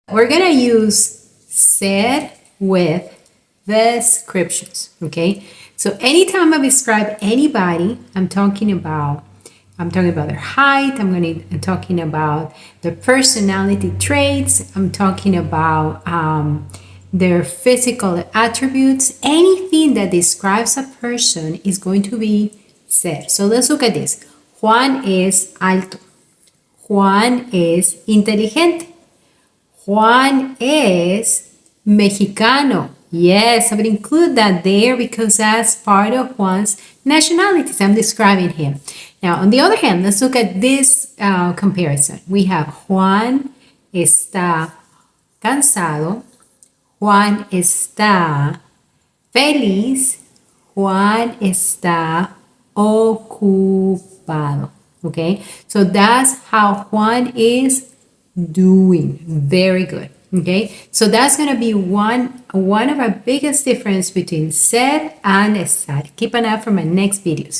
We're going to use ser with descriptions, okay? So anytime I describe anybody, I'm talking about their height, I'm talking about their personality traits, I'm talking about their physical attributes. Anything that describes a person is going to be ser. So let's look at this. Juan es alto. Juan es inteligente. Juan es mexicano. Yes, I would include that there because that's part of Juan's nationality. I'm describing him. Now, on the other hand, let's look at this comparison. We have Juan está cansado. Juan está feliz. Juan está ocupado. Okay, so that's how Juan is doing. Very good. Okay, so that's going to be one of our biggest difference between ser and estar. Keep an eye for my next videos.